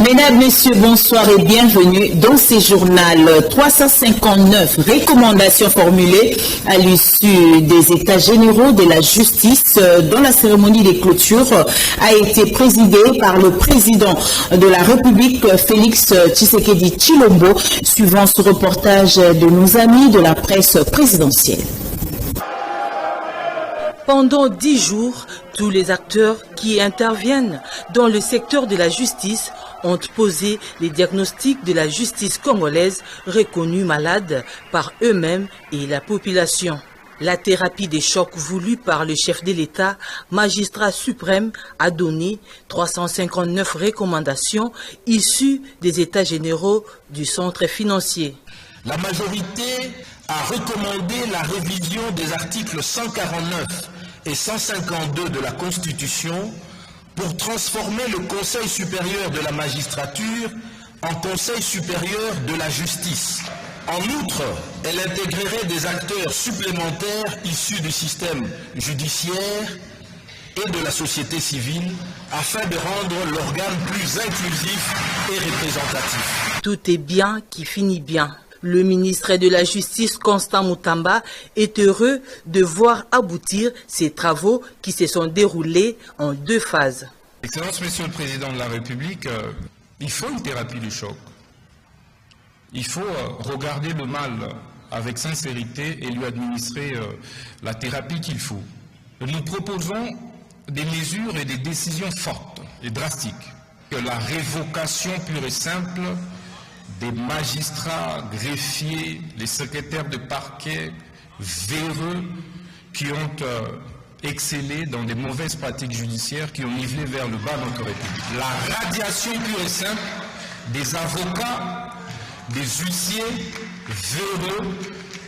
Mesdames, Messieurs, bonsoir et bienvenue dans ce journal. 359 recommandations formulées à l'issue des États généraux de la justice dont la cérémonie de clôture a été présidée par le président de la République, Félix Tshisekedi Tshilombo, suivant ce reportage de nos amis de la presse présidentielle. Pendant 10 jours, tous les acteurs qui interviennent dans le secteur de la justice ont posé les diagnostics de la justice congolaise reconnue malade par eux-mêmes et la population. La thérapie des chocs voulue par le chef de l'État, magistrat suprême, a donné 359 recommandations issues des États généraux du centre financier. La majorité a recommandé la révision des articles 149 et 152 de la Constitution pour transformer le Conseil supérieur de la magistrature en Conseil supérieur de la justice. En outre, elle intégrerait des acteurs supplémentaires issus du système judiciaire et de la société civile afin de rendre l'organe plus inclusif et représentatif. Tout est bien qui finit bien. Le ministre de la Justice, Constant Moutamba, est heureux de voir aboutir ces travaux qui se sont déroulés en 2 phases. Excellence, Monsieur le Président de la République, il faut une thérapie du choc. Il faut regarder le mal avec sincérité et lui administrer la thérapie qu'il faut. Nous proposons des mesures et des décisions fortes et drastiques. La révocation pure et simple des magistrats, greffiers, les secrétaires de parquet véreux qui ont excellé dans des mauvaises pratiques judiciaires qui ont nivelé vers le bas notre République. La radiation pure et simple des avocats, des huissiers véreux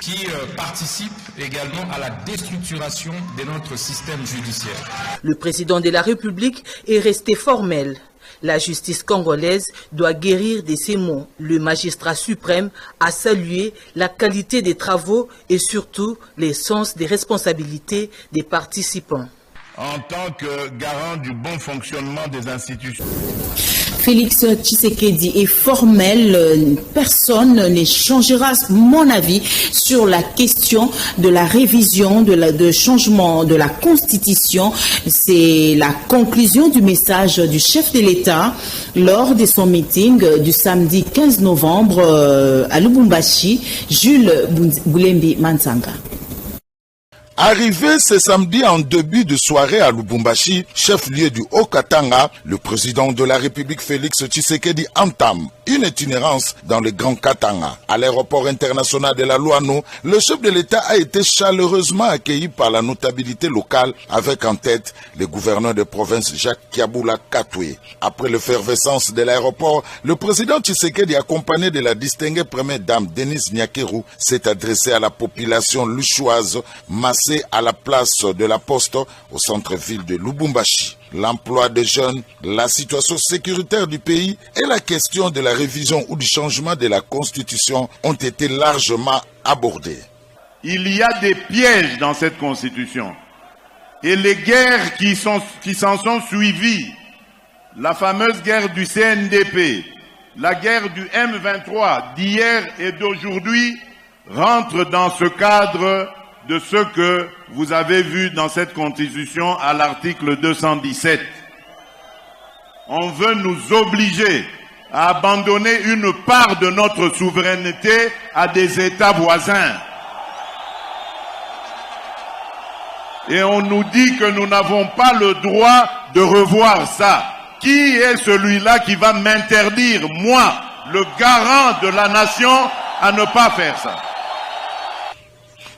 qui participent également à la déstructuration de notre système judiciaire. Le président de la République est resté formel. La justice congolaise doit guérir de ces maux. Le magistrat suprême a salué la qualité des travaux et surtout le sens des responsabilités des participants. En tant que garant du bon fonctionnement des institutions. Félix Tshisekedi est formel, personne ne changera mon avis sur la question de la révision, de changement de la Constitution. C'est la conclusion du message du chef de l'État lors de son meeting du samedi 15 novembre à Lubumbashi, Jules Boulembi Mansanga. Arrivé ce samedi en début de soirée à Lubumbashi, chef-lieu du Haut-Katanga, le président de la République Félix Tshisekedi entame une itinérance dans le Grand Katanga. À l'aéroport international de la Louano, le chef de l'État a été chaleureusement accueilli par la notabilité locale avec en tête le gouverneur de province Jacques Kiaboula Katoué. Après l'effervescence de l'aéroport, le président Tshisekedi, accompagné de la distinguée première dame Denise Nyakeru, s'est adressé à la population luchoise massée à la place de la Poste au centre-ville de Lubumbashi. L'emploi des jeunes, la situation sécuritaire du pays et la question de la révision ou du changement de la Constitution ont été largement abordés. Il y a des pièges dans cette Constitution. Et les guerres qui s'en sont suivies, la fameuse guerre du CNDP, la guerre du M23 d'hier et d'aujourd'hui, rentrent dans ce cadre de ce que vous avez vu dans cette Constitution à l'article 217. On veut nous obliger à abandonner une part de notre souveraineté à des États voisins. Et on nous dit que nous n'avons pas le droit de revoir ça. Qui est celui-là qui va m'interdire, moi, le garant de la nation, à ne pas faire ça?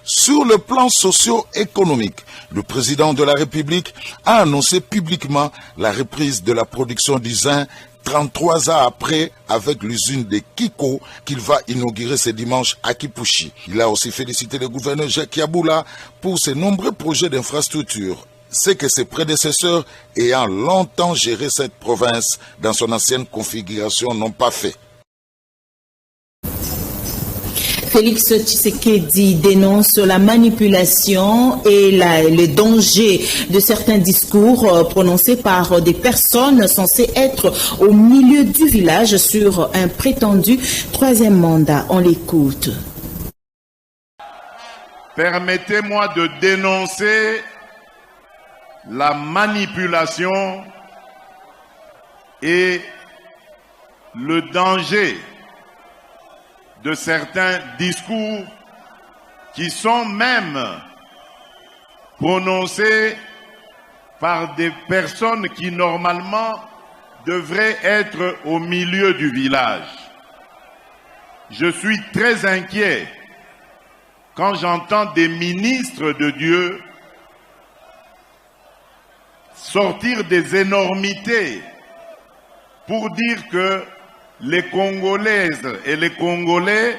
Sur le plan socio-économique, le président de la République a annoncé publiquement la reprise de la production du zinc 33 ans après avec l'usine de Kiko qu'il va inaugurer ce dimanche à Kipushi. Il a aussi félicité le gouverneur Jacques Kiaboula pour ses nombreux projets d'infrastructure. C'est que ses prédécesseurs ayant longtemps géré cette province dans son ancienne configuration n'ont pas fait. Félix Tshisekedi dénonce la manipulation et le danger de certains discours prononcés par des personnes censées être au milieu du village sur un prétendu troisième mandat. On l'écoute. Permettez-moi de dénoncer la manipulation et le danger de certains discours qui sont même prononcés par des personnes qui normalement devraient être au milieu du village. Je suis très inquiet quand j'entends des ministres de Dieu sortir des énormités pour dire que les Congolaises et les Congolais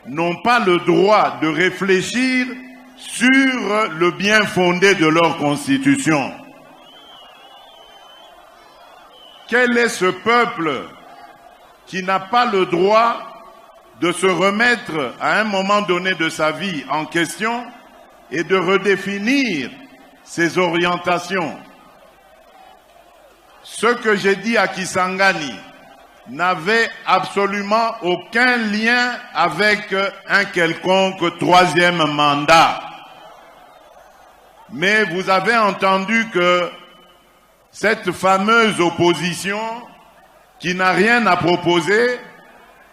n'ont pas le droit de réfléchir sur le bien fondé de leur constitution. Quel est ce peuple qui n'a pas le droit de se remettre à un moment donné de sa vie en question et de redéfinir ses orientations? Ce que j'ai dit à Kisangani n'avait absolument aucun lien avec un quelconque troisième mandat. Mais vous avez entendu que cette fameuse opposition qui n'a rien à proposer,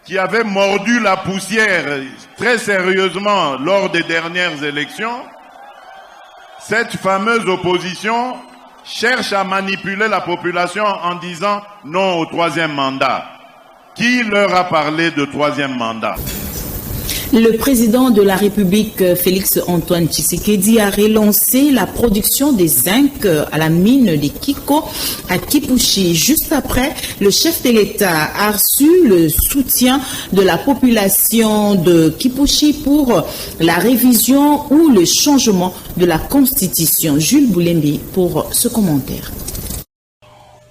qui avait mordu la poussière très sérieusement lors des dernières élections, cette fameuse opposition cherche à manipuler la population en disant non au troisième mandat. Qui leur a parlé de troisième mandat? Le président de la République, Félix Antoine Tshisekedi, a relancé la production des zinc à la mine de Kiko à Kipushi. Juste après, le chef de l'État a reçu le soutien de la population de Kipushi pour la révision ou le changement de la Constitution. Jules Boulembi pour ce commentaire.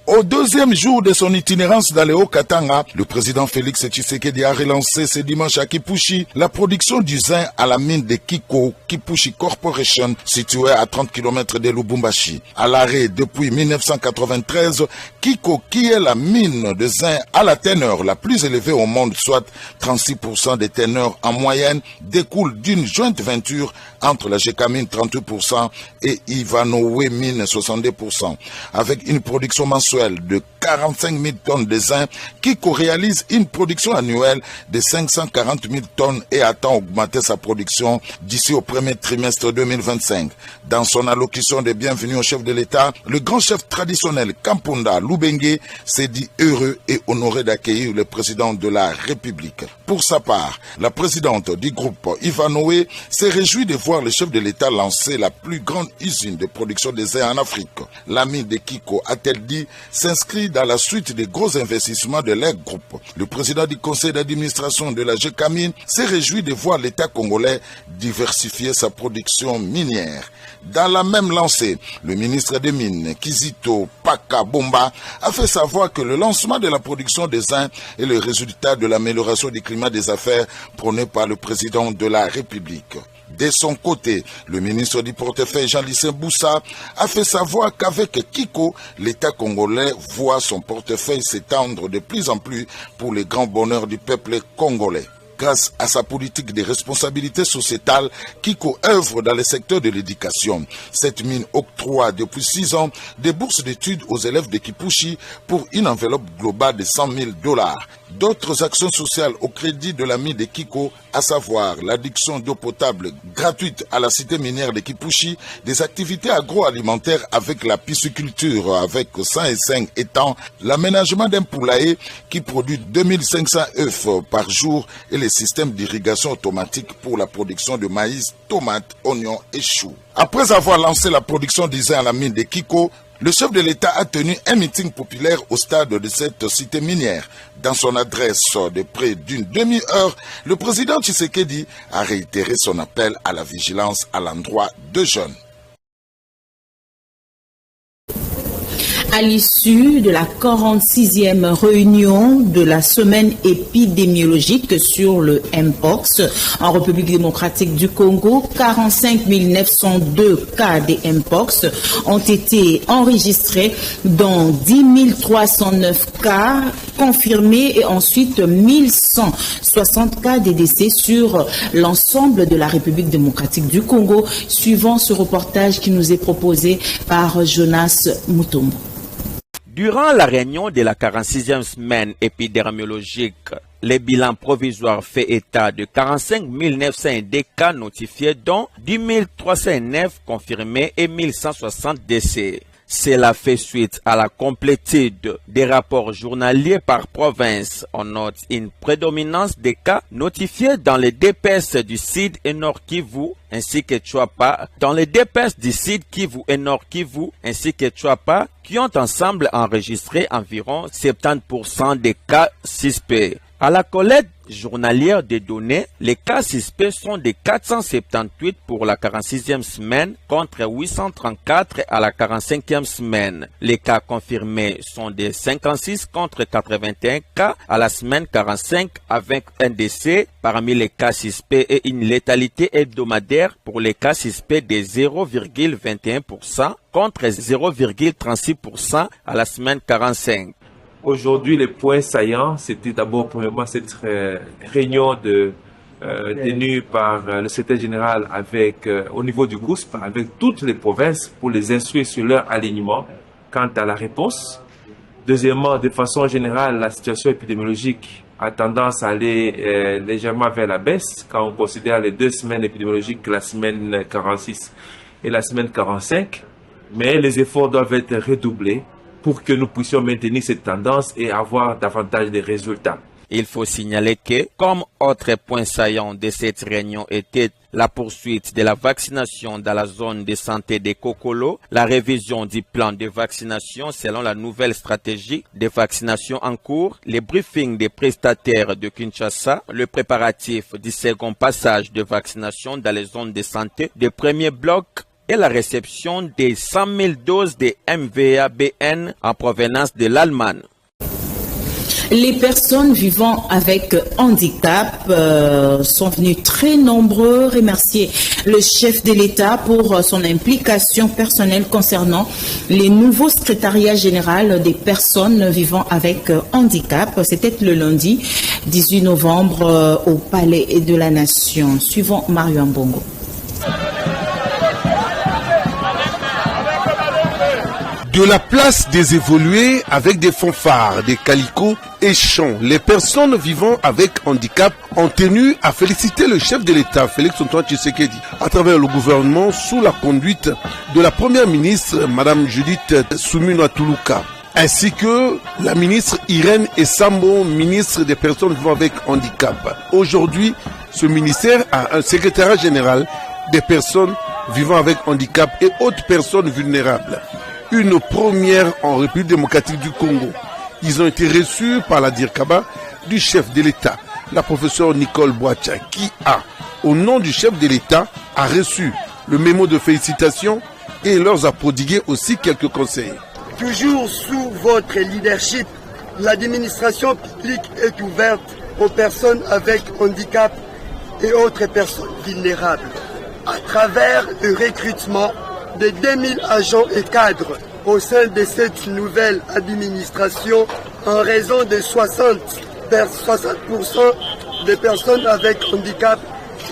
Au deuxième jour de son itinérance dans le Haut-Katanga, le président Félix Tshisekedi a relancé ce dimanche à Kipushi la production du zinc à la mine de Kiko, Kipushi Corporation, située à 30 km de Lubumbashi. À l'arrêt depuis 1993, Kiko, qui est la mine de zinc à la teneur la plus élevée au monde, soit 36% des teneurs en moyenne, découle d'une jointe venture entre la Gécamine 38% et Ivanhoe Mine 62%. Avec une production mensuelle de 45 000 tonnes de zinc, Kiko réalise une production annuelle de 540 000 tonnes et attend augmenter sa production d'ici au premier trimestre 2025. Dans son allocution de bienvenue au chef de l'État, le grand chef traditionnel Kampunda Lubenge s'est dit heureux et honoré d'accueillir le président de la République. Pour sa part, la présidente du groupe Ivanhoe s'est réjouie de voir le chef de l'État lancer la plus grande usine de production de zinc en Afrique. La mine de Kiko, a-t-elle dit, s'inscrit dans la suite des gros investissements de leur groupe. Le président du conseil d'administration de la Gécamine s'est réjoui de voir l'État congolais diversifier sa production minière. Dans la même lancée, le ministre des Mines, Kizito Paka Bomba, a fait savoir que le lancement de la production de zinc est le résultat de l'amélioration du climat des affaires prôné par le président de la République. De son côté, le ministre du portefeuille Jean-Lucien Boussa a fait savoir qu'avec Kiko, l'État congolais voit son portefeuille s'étendre de plus en plus pour le grand bonheur du peuple congolais. Grâce à sa politique de responsabilité sociétale, Kiko œuvre dans le secteur de l'éducation. Cette mine octroie depuis 6 ans des bourses d'études aux élèves de Kipushi pour une enveloppe globale de $100 000. D'autres actions sociales au crédit de la mine de Kiko, à savoir l'adduction d'eau potable gratuite à la cité minière de Kipushi, des activités agroalimentaires avec la pisciculture avec 105 étangs, l'aménagement d'un poulailler qui produit 2500 œufs par jour et les systèmes d'irrigation automatique pour la production de maïs, tomates, oignons et choux. Après avoir lancé la production du zinc à la mine de Kiko, le chef de l'État a tenu un meeting populaire au stade de cette cité minière. Dans son adresse de près d'une demi-heure, le président Tshisekedi a réitéré son appel à la vigilance à l'endroit de jeunes. À l'issue de la 46e réunion de la semaine épidémiologique sur le Mpox en République démocratique du Congo, 45 902 cas de Mpox ont été enregistrés, dont 10 309 cas confirmés et ensuite 1160 cas de décès sur l'ensemble de la République démocratique du Congo, suivant ce reportage qui nous est proposé par Jonas Mutombo. Durant la réunion de la 46e semaine épidémiologique, les bilans provisoires fait état de 45 902 cas notifiés, dont 10 309 confirmés et 1160 décès. Cela fait suite à la complétude des rapports journaliers par province. On note une prédominance des cas notifiés dans les DPS du Sud et Nord Kivu ainsi que Chouapa, dans les DPS du Sud Kivu et Nord Kivu ainsi que Chouapa, qui ont ensemble enregistré environ 70% des cas suspects. À la collecte journalière des données, les cas suspects sont de 478 pour la 46e semaine contre 834 à la 45e semaine. Les cas confirmés sont de 56 contre 81 cas à la semaine 45 avec un décès parmi les cas suspects et une létalité hebdomadaire pour les cas suspects de 0,21% contre 0,36% à la semaine 45. Aujourd'hui, les points saillants, c'était d'abord, premièrement, cette réunion tenue par le secrétaire général avec, au niveau du GOUSP, avec toutes les provinces pour les instruire sur leur alignement quant à la réponse. Deuxièmement, de façon générale, la situation épidémiologique a tendance à aller légèrement vers la baisse quand on considère les 2 semaines épidémiologiques, la semaine 46 et la semaine 45. Mais les efforts doivent être redoublés pour que nous puissions maintenir cette tendance et avoir davantage de résultats. Il faut signaler que, comme autre point saillant de cette réunion était la poursuite de la vaccination dans la zone de santé de Kokolo, la révision du plan de vaccination selon la nouvelle stratégie de vaccination en cours, les briefings des prestataires de Kinshasa, le préparatif du second passage de vaccination dans les zones de santé de premier bloc, et la réception des 100 000 doses de MVA-BN en provenance de l'Allemagne. Les personnes vivant avec handicap sont venues très nombreux remercier le chef de l'État pour son implication personnelle concernant les nouveaux secrétariats généraux des personnes vivant avec handicap. C'était le lundi 18 novembre au Palais de la Nation. Suivant Mario Mbongo. De la place des évolués avec des fanfares, des calicots et chants, les personnes vivant avec handicap ont tenu à féliciter le chef de l'État, Félix-Antoine Tshisekedi, à travers le gouvernement sous la conduite de la première ministre, Madame Judith Suminwa Tuluka, ainsi que la ministre Irène Essambo, ministre des personnes vivant avec handicap. Aujourd'hui, ce ministère a un secrétariat général des personnes vivant avec handicap et autres personnes vulnérables. Une première en République démocratique du Congo. Ils ont été reçus par la DIRCABA du chef de l'État, la professeure Nicole Boacha, qui au nom du chef de l'État, a reçu le mémo de félicitations et leur a prodigué aussi quelques conseils. Toujours sous votre leadership, l'administration publique est ouverte aux personnes avec handicap et autres personnes vulnérables, à travers le recrutement de 2000 agents et cadres au sein de cette nouvelle administration en raison de 60% des personnes avec handicap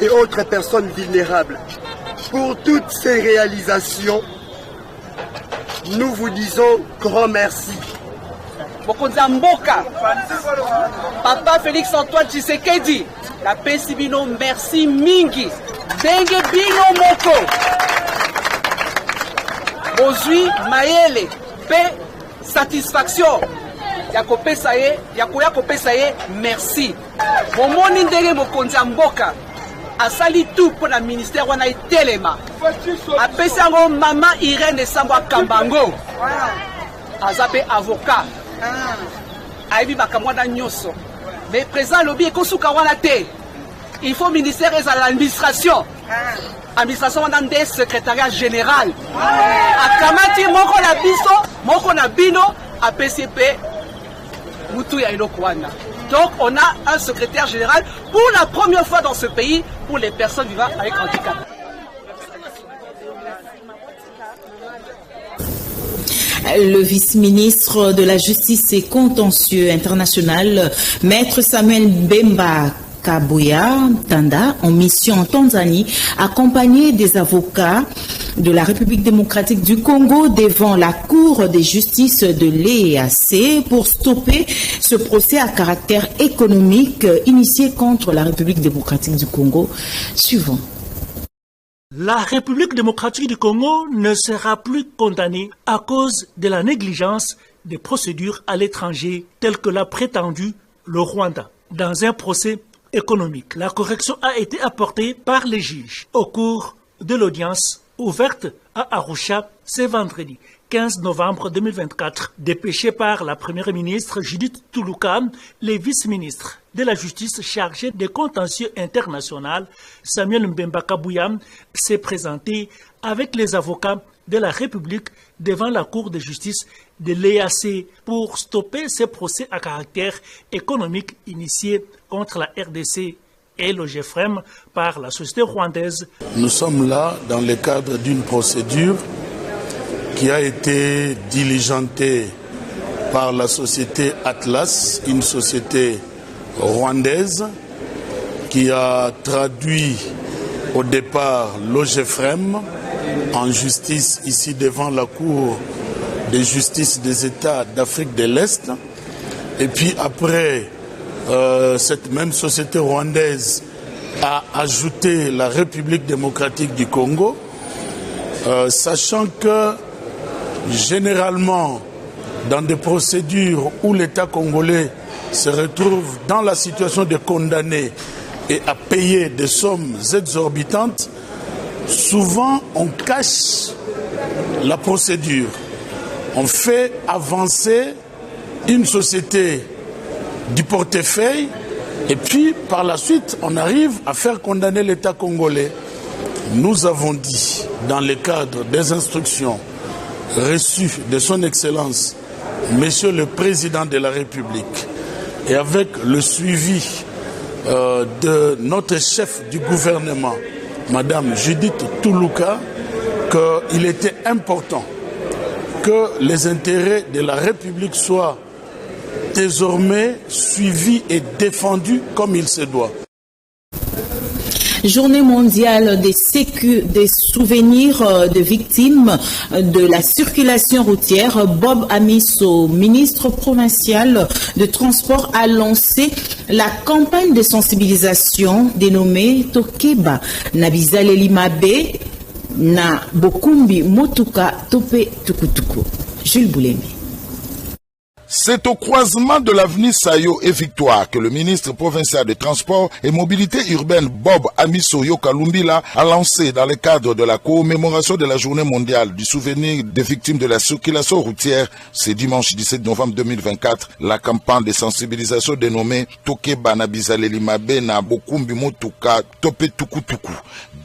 et autres personnes vulnérables. Pour toutes ces réalisations, nous vous disons grand merci. Bokonzamboka, Papa Félix-Antoine Tshisekedi, la Pesibino, merci mingi, Dengue Bino Moko. Ozui Maele, paix, satisfaction. Yakopesa ye, yakopesa ye, merci. Momoni ndenge mokonza mboka. Asali tout pour la ministère wana itelema. Apesa ngo mama Irène Essambo Kambango. Azape avocat. Aibi bakamwana nyoso. Mais présent lobby ekosuka wana te. Il faut ministère et l'administration. Administration wana nde secrétariat général. Akamati moko la biso moko na bino a PCP mutu ya eloko wana. Donc on a un secrétaire général pour la première fois dans ce pays pour les personnes vivant avec handicap. Le vice-ministre de la Justice et Contentieux international, Maître Samuel Mbemba Kabuya Tanda, en mission en Tanzanie, accompagné des avocats de la République démocratique du Congo devant la Cour de justice de l'EAC pour stopper ce procès à caractère économique initié contre la République démocratique du Congo. Suivant. La République démocratique du Congo ne sera plus condamnée à cause de la négligence des procédures à l'étranger telles que l'a prétendu le Rwanda dans un procès économique. La correction a été apportée par les juges au cours de l'audience ouverte à Arusha ce vendredi 15 novembre 2024, dépêché par la première ministre Judith Tuluka, les vice-ministres de la justice chargés des contentieux international, Samuel Mbemba Kabuya, s'est présenté avec les avocats de la République devant la Cour de justice de l'EAC pour stopper ces procès à caractère économique initiés contre la RDC et le GFREM par la société rwandaise. Nous sommes là dans le cadre d'une procédure qui a été diligentée par la société Atlas, une société rwandaise qui a traduit au départ l'OGFREM en justice ici devant la Cour de justice des États d'Afrique de l'Est. Et puis après, cette même société rwandaise a ajouté la République démocratique du Congo, sachant que généralement, dans des procédures où l'État congolais se retrouve dans la situation de condamner et à payer des sommes exorbitantes, souvent on cache la procédure. On fait avancer une société du portefeuille et puis par la suite on arrive à faire condamner l'État congolais. Nous avons dit dans le cadre des instructions reçues de son Excellence Monsieur le Président de la République et avec le suivi de notre chef du gouvernement, Madame Judith Tuluka, qu'il était important que les intérêts de la République soient désormais suivis et défendus comme il se doit. Journée mondiale des souvenirs de victimes de la circulation routière. Bob Amiso, ministre provincial de transport, a lancé la campagne de sensibilisation dénommée Tokeba Nabizaleli Mabe na Bokumbi Motuka Tope Tukutuku. Jules Boulemi. C'est au croisement de l'avenue Sayo et Victoire que le ministre provincial des Transports et Mobilité urbaine Bob Amiso Yokalumbila a lancé dans le cadre de la commémoration de la journée mondiale du souvenir des victimes de la circulation routière ce dimanche 17 novembre 2024 la campagne de sensibilisation dénommée Tokeba Nabizaleli Mabe na Bokumbi Motuka Tope Tukutuku,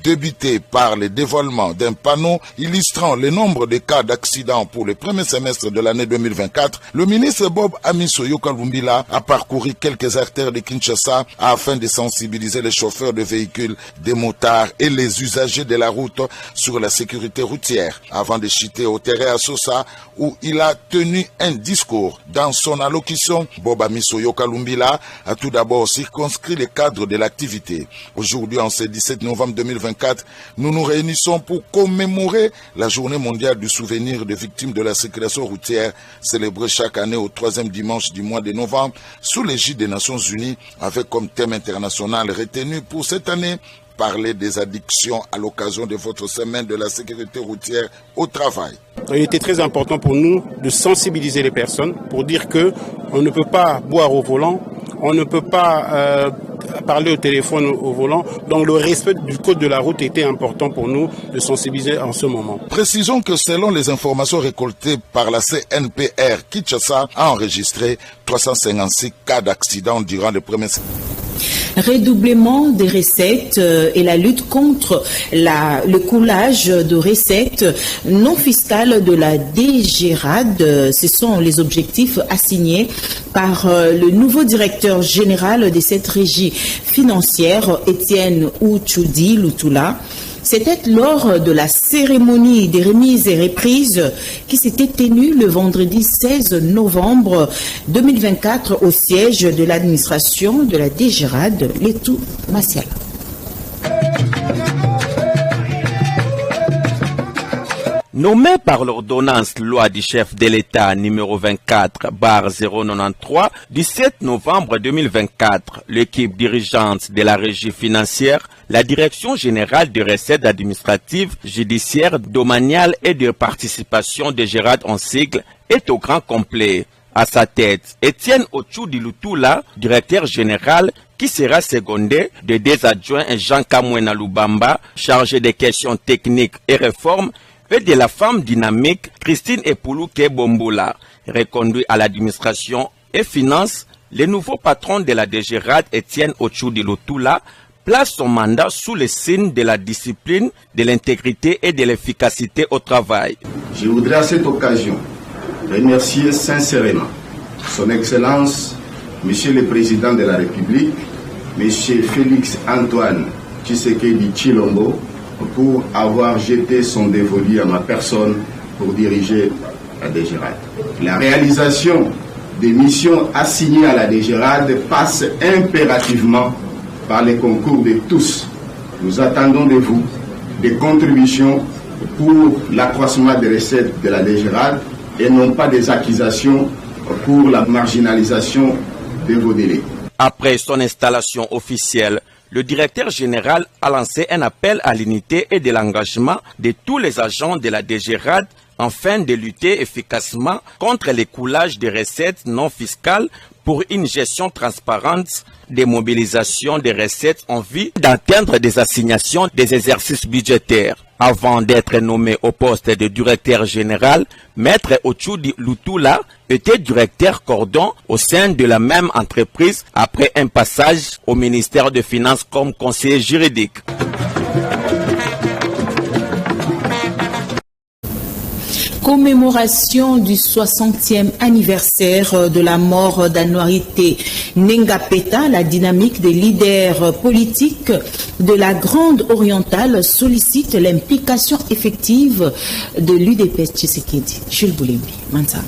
débutée par le dévoilement d'un panneau illustrant le nombre de cas d'accidents pour le premier semestre de l'année 2024. Le ministre Bob Amiso Yokalumbila a parcouru quelques artères de Kinshasa afin de sensibiliser les chauffeurs de véhicules, des motards et les usagers de la route sur la sécurité routière avant de chuter au terrain à Sosa où il a tenu un discours. Dans son allocution, Bob Amiso Yokalumbila a tout d'abord circonscrit le cadre de l'activité. Aujourd'hui, en ce 17 novembre 2024, nous nous réunissons pour commémorer la journée mondiale du souvenir des victimes de la circulation routière célébrée chaque année au troisième dimanche du mois de novembre sous l'égide des Nations Unies avec comme thème international retenu pour cette année parler des addictions à l'occasion de votre semaine de la sécurité routière au travail. Il était très important pour nous de sensibiliser les personnes pour dire que on ne peut pas boire au volant, on ne peut pas parler au téléphone au volant. Donc le respect du code de la route était important pour nous de sensibiliser en ce moment. Précisons que selon les informations récoltées par la CNPR, Kinshasa a enregistré 356 cas d'accidents durant les premiers... redoublement des recettes et la lutte contre le coulage de recettes non fiscales de la DGRAD. Ce sont les objectifs assignés par le nouveau directeur général de cette régie financière, Étienne Ouchoudi Lutula. C'était lors de la cérémonie des remises et reprises qui s'était tenue le vendredi 16 novembre 2024 au siège de l'administration de la DGRAD, Letou Massiala. Nommé par l'ordonnance loi du chef de l'État numéro 24/093 du 7 novembre 2024, l'équipe dirigeante de la régie financière, la Direction générale des recettes administratives, judiciaires, domaniales et de participation de DGRAD en sigle est au grand complet. À sa tête, Étienne Ouchoudi Lutula, directeur général, qui sera secondé de deux adjoints Jean Kamwena Lubamba, chargé des questions techniques et réformes, et de la femme dynamique Christine Epoulouke Bombola, reconduit à l'administration et finance. Le nouveau patron de la DGRAD, Étienne Ouchoudi Lutula, place son mandat sous le signe de la discipline, de l'intégrité et de l'efficacité au travail. Je voudrais à cette occasion remercier sincèrement son Excellence, Monsieur le Président de la République, Monsieur Félix Antoine Tshisekedi Tshilombo, pour avoir jeté son dévolu à ma personne pour diriger la DGRAD. La réalisation des missions assignées à la DGRAD passe impérativement par les concours de tous. Nous attendons de vous des contributions pour l'accroissement des recettes de la DGRAD et non pas des accusations pour la marginalisation de vos délais. Après son installation officielle, le directeur général a lancé un appel à l'unité et de l'engagement de tous les agents de la DGRAD afin de lutter efficacement contre les coulages de recettes non fiscales pour une gestion transparente des mobilisations des recettes en vue d'atteindre des assignations des exercices budgétaires. Avant d'être nommé au poste de directeur général, Maître Ouchoudi Lutula était directeur cordon au sein de la même entreprise après un passage au ministère des Finances comme conseiller juridique. Commémoration du 60e anniversaire de la mort d'Anouarité Nengapeta, la dynamique des leaders politiques de la Grande Orientale sollicite l'implication effective de l'UDPS Tshisekedi. Jules Boulimbi, Mansanga.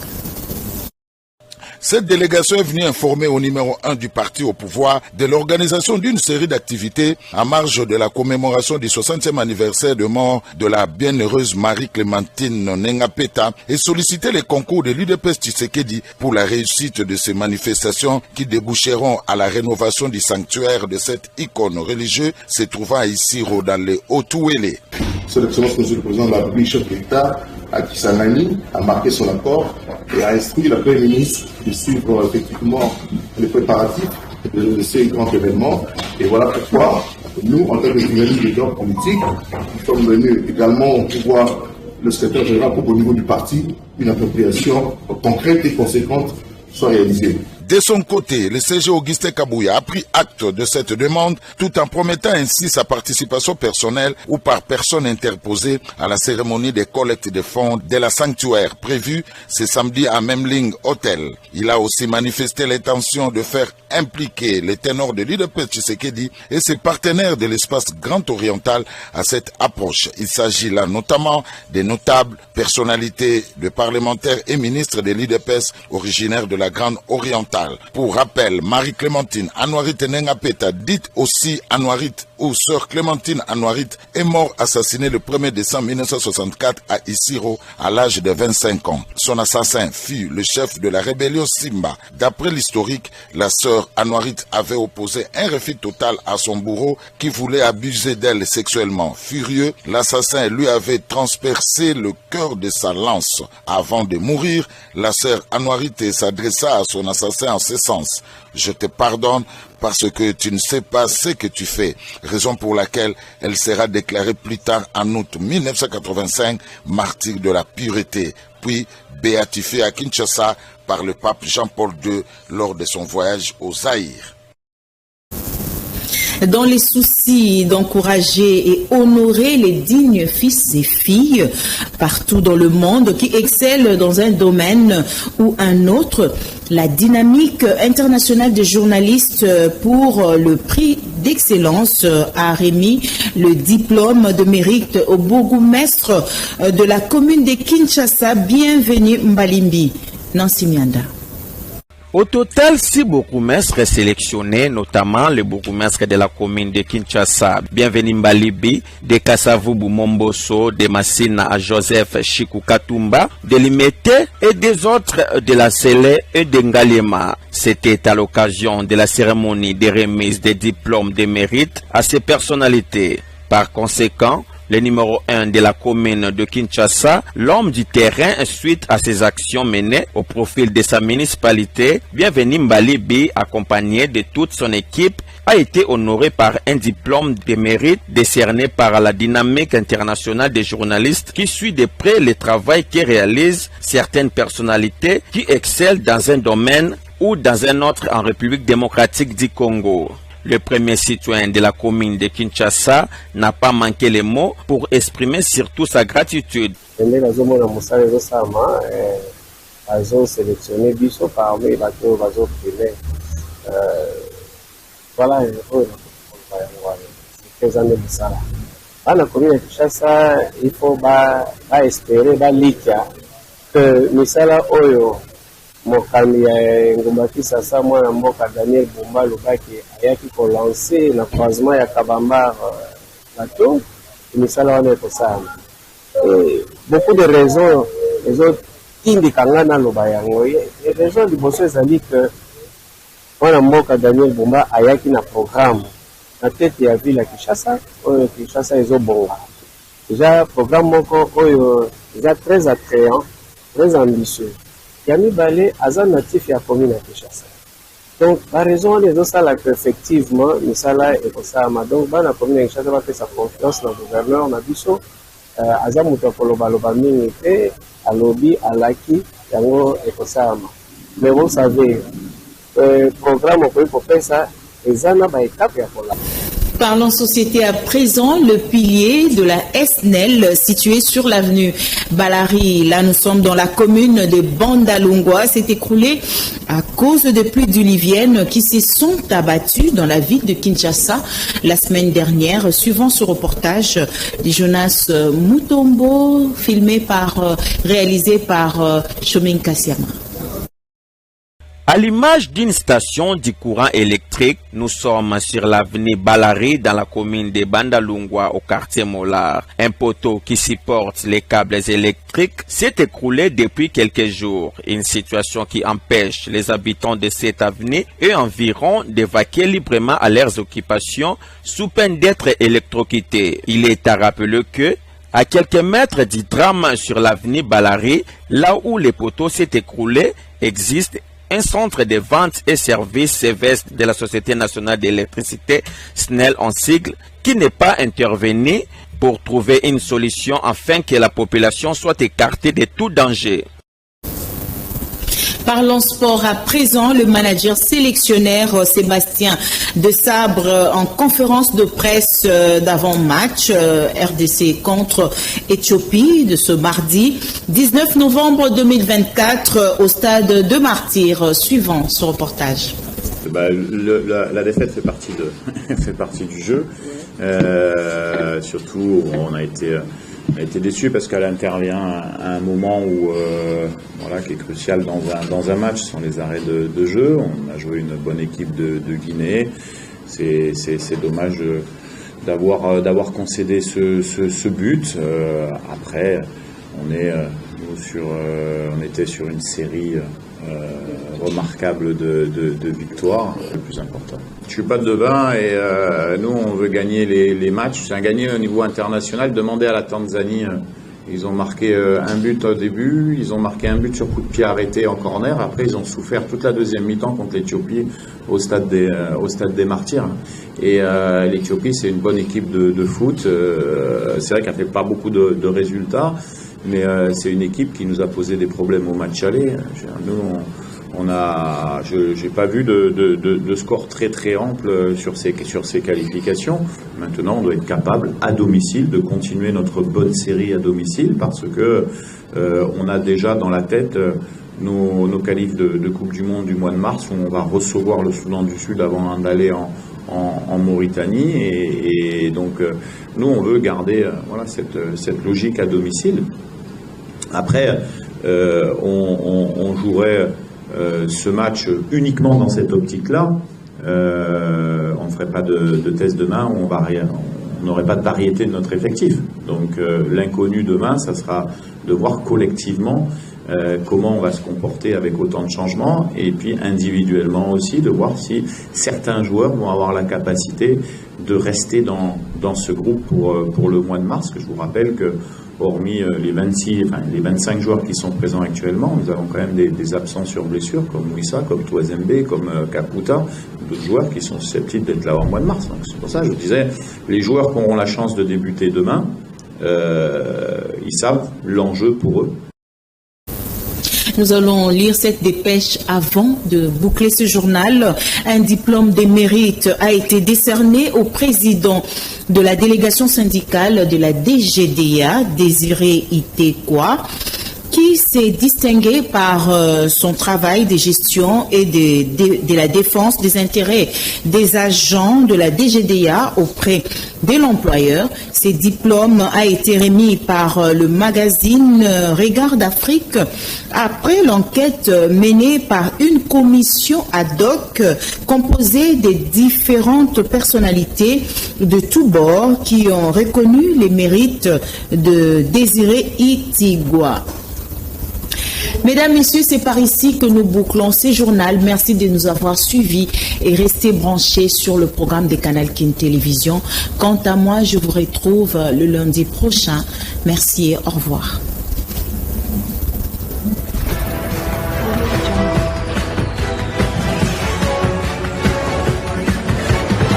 Cette délégation est venue informer au numéro 1 du parti au pouvoir de l'organisation d'une série d'activités à marge de la commémoration du 60e anniversaire de mort de la bienheureuse Marie-Clémentine Nengapeta et solliciter les concours de l'UDPS Tshisekedi pour la réussite de ces manifestations qui déboucheront à la rénovation du sanctuaire de cette icône religieuse se trouvant ici dans les Haut-Ouélé. Son Excellence, Monsieur le Président de la République, chef de l'État, à Kisangani, a marqué son accord et a instruit la Première ministre de suivre effectivement les préparatifs de ces grands événements. Et voilà pourquoi nous, en tant que journalistes de l'ordre politique, nous sommes venus également pouvoir le secrétaire général pour qu'au niveau du parti, une appropriation concrète et conséquente soit réalisée. De son côté, le CG Augustin Kabouya a pris acte de cette demande tout en promettant ainsi sa participation personnelle ou par personne interposée à la cérémonie des collectes de fonds de la sanctuaire prévue ce samedi à Memling Hotel. Il a aussi manifesté l'intention de faire impliquer les ténors de l'UDPS Tshisekedi et ses partenaires de l'espace Grand Oriental à cette approche. Il s'agit là notamment des notables personnalités de parlementaires et ministres de l'UDPS originaires de la Grande Orientale. Pour rappel, Marie-Clémentine Anouarite Nengapeta, dite aussi Anouarite ou sœur Clémentine Anouarite, est mort assassinée le 1er décembre 1964 à Isiro à l'âge de 25 ans. Son assassin fut le chef de la rébellion Simba. D'après l'historique, la sœur Anouarite avait opposé un refus total à son bourreau qui voulait abuser d'elle sexuellement. Furieux, l'assassin lui avait transpercé le cœur de sa lance. Avant de mourir, la sœur Anouarite s'adressa à son assassin en ce sens: je te pardonne parce que tu ne sais pas ce que tu fais, raison pour laquelle elle sera déclarée plus tard en août 1985 martyr de la pureté, puis béatifiée à Kinshasa par le pape Jean-Paul II lors de son voyage au Zaïre. Dans les soucis d'encourager et honorer les dignes fils et filles partout dans le monde qui excellent dans un domaine ou un autre, la dynamique internationale des journalistes pour le prix d'excellence a remis le diplôme de mérite au bourgmestre de la commune de Kinshasa, Bienvenu Mbalimbi. Nancy Mianda. Au total, 6 bourgmestres sélectionnés, notamment le bourgmestre de la commune de Kinshasa, Bienvenu Mbalibi, de Kasavubu Momboso, de Massina à Joseph Chikukatumba, de Limete et des autres de la Sélé et de Ngaliema. C'était à l'occasion de la cérémonie de remise des diplômes de mérite à ces personnalités. Par conséquent, le numéro 1 de la commune de Kinshasa, l'homme du terrain suite à ses actions menées au profil de sa municipalité, Bienvenu Mbalibi, accompagné de toute son équipe, a été honoré par un diplôme de mérite décerné par la dynamique internationale des journalistes qui suit de près le travail que réalisent certaines personnalités qui excellent dans un domaine ou dans un autre en République démocratique du Congo. Le premier citoyen de la commune de Kinshasa n'a pas manqué les mots pour exprimer surtout sa gratitude. Voilà, il faut espérer que misala oyo mokambi ya ngomba Kisasa mwana mboka Daniel Bumba Lubaki ayaki ko lancer na croisement ya Kabamba bateau misala wana ekosana. Beaucoup de raisons les autres indikanga na loba yango. Les raisons liboso ezali que mwana mboka Daniel Bumba ayaki na programme na tete ya ville ya Kinshasa oyo Kinshasa ezobonga. Déjà programme moko oyo déjà très attrayant, très ambitieux. Yami Balé aza natif ya commune ya Kinshasa. Donc la raison les autres là que effectivement misala ekosama. Donc bana commune ya Kinshasa va faire sa confiance dans le gouverneur na biso aza muto koloba loba mingi te alobi alaki yango ekosama. Mais vous savez programme pour faire ça ezana ba étape ya kola. Parlons société à présent, le pilier de la SNEL situé sur l'avenue Balari. Là, nous sommes dans la commune de Bandalungwa. S'est écroulé à cause des pluies diluviennes qui se sont abattues dans la ville de Kinshasa la semaine dernière. Suivant ce reportage de Jonas Mutombo, réalisé par Chomin Kassiama. À l'image d'une station du courant électrique, nous sommes sur l'avenue Balari dans la commune de Bandalungwa au quartier Molar. Un poteau qui supporte les câbles électriques s'est écroulé depuis quelques jours. Une situation qui empêche les habitants de cette avenue et environ d'évacuer librement à leurs occupations sous peine d'être électrocutés. Il est à rappeler que à quelques mètres du drame sur l'avenue Balari, là où le poteau s'est écroulé, existe un centre de vente et services CVS de la Société nationale d'électricité, SNEL en sigle, qui n'est pas intervenu pour trouver une solution afin que la population soit écartée de tout danger. Parlons sport à présent, le manager sélectionnaire Sébastien de Sabre en conférence de presse d'avant-match RDC contre Éthiopie de ce mardi 19 novembre 2024 au stade de Martyrs. Suivant ce reportage. La défaite fait partie du jeu. Surtout, on a été déçus parce qu'elle intervient à un moment où, qui est crucial dans un match, ce sont les arrêts de jeu. On a joué une bonne équipe de Guinée. C'est dommage d'avoir concédé ce but. Après, on était sur une série remarquable de victoires, le plus important. Je suis pas devin et nous on veut gagner les matchs. C'est un gagner au niveau international. Demandez à la Tanzanie, ils ont marqué un but au début, ils ont marqué un but sur coup de pied arrêté en corner. Après ils ont souffert toute la deuxième mi-temps contre l'Éthiopie au stade des Martyrs. Et l'Éthiopie c'est une bonne équipe de foot. C'est vrai qu'elle fait pas beaucoup de résultats, mais c'est une équipe qui nous a posé des problèmes au match aller. Nous J'ai pas vu de score très très ample sur ces qualifications. Maintenant, on doit être capable à domicile de continuer notre bonne série à domicile parce que on a déjà dans la tête nos qualifs de Coupe du Monde du mois de mars où on va recevoir le Soudan du Sud avant d'aller en Mauritanie et donc nous on veut garder cette logique à domicile. Après on jouerait ce match uniquement dans cette optique-là. On ne ferait pas de test demain, on n'aurait pas de variété de notre effectif. Donc l'inconnu demain, ça sera de voir collectivement comment on va se comporter avec autant de changements et puis individuellement aussi de voir si certains joueurs vont avoir la capacité de rester dans ce groupe pour le mois de mars, que je vous rappelle que hormis les 25 joueurs qui sont présents actuellement, nous avons quand même des absents sur blessure, comme Mouissa, comme Touazembe, comme Kaputa, d'autres joueurs qui sont susceptibles d'être là au mois de mars. Donc, c'est pour ça que je disais, les joueurs qui auront la chance de débuter demain, ils savent l'enjeu pour eux. Nous allons lire cette dépêche avant de boucler ce journal. Un diplôme de mérite a été décerné au président de la délégation syndicale de la DGDA, Désiré Itekwa, qui s'est distingué par son travail de gestion et de la défense des intérêts des agents de la DGDA auprès de l'employeur. Ce diplôme a été remis par le magazine Regard d'Afrique après l'enquête menée par une commission ad hoc composée de différentes personnalités de tous bords qui ont reconnu les mérites de Désiré Itekwa. Mesdames, Messieurs, c'est par ici que nous bouclons ce journal. Merci de nous avoir suivis et restez branchés sur le programme de Canal King Télévision. Quant à moi, je vous retrouve le lundi prochain. Merci et au revoir.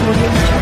Audio